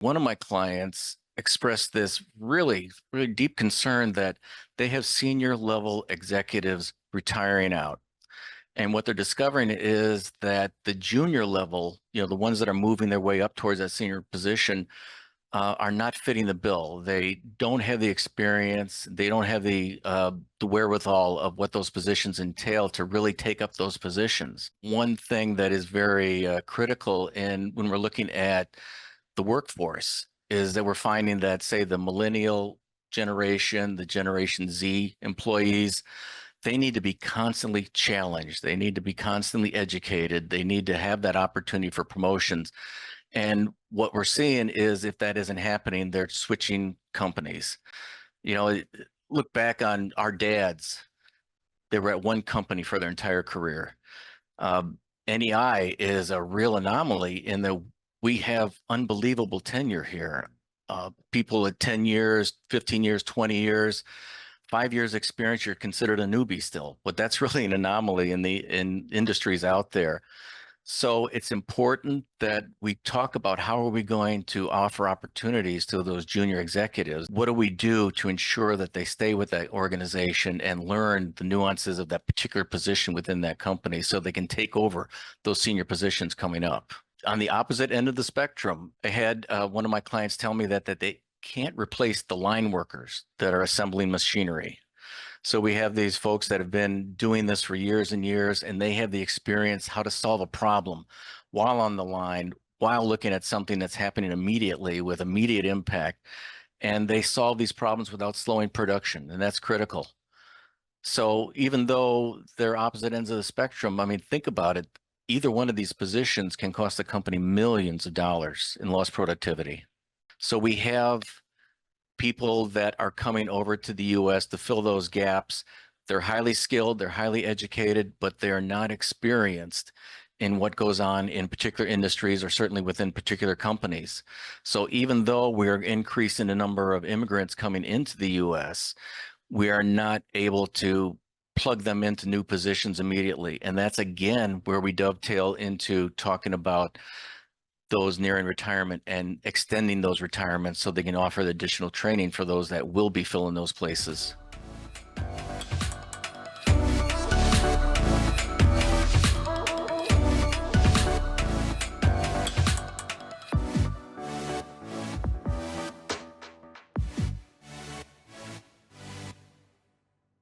One of my clients expressed this really deep concern that they have senior level executives retiring out. And what they're discovering is that the junior level, the ones that are moving their way up towards that senior position, are not fitting the bill. They don't have the experience. They don't have the wherewithal of what those positions entail to really take up those positions. One thing that is very critical in when we're looking at the workforce is that we're finding that, say, the millennial generation, the Generation Z employees, they need to be constantly challenged. They need to be constantly educated. They need to have that opportunity for promotions. And what we're seeing is if that isn't happening, they're switching companies. You know, look back on our dads. They were at one company for their entire career. NEI is a real anomaly in that we have unbelievable tenure here. People at 10 years, 15 years, 20 years, 5 years experience, you're considered a newbie still. But that's really an anomaly in industries out there. So it's important that we talk about how are we going to offer opportunities to those junior executives? What do we do to ensure that they stay with that organization and learn the nuances of that particular position within that company so they can take over those senior positions coming up? On the opposite end of the spectrum, I had one of my clients tell me that they can't replace the line workers that are assembling machinery. So we have these folks that have been doing this for years and years, and they have the experience how to solve a problem while on the line, while looking at something that's happening immediately with immediate impact. And they solve these problems without slowing production, and that's critical. So even though they're opposite ends of the spectrum, I mean, think about it. Either one of these positions can cost the company millions of dollars in lost productivity. So we have people that are coming over to the US to fill those gaps. They're highly skilled, they're highly educated, but they're not experienced in what goes on in particular industries or certainly within particular companies. So even though we're increasing the number of immigrants coming into the US, we are not able to plug them into new positions immediately. And that's again where we dovetail into talking about those nearing retirement and extending those retirements so they can offer the additional training for those that will be filling those places.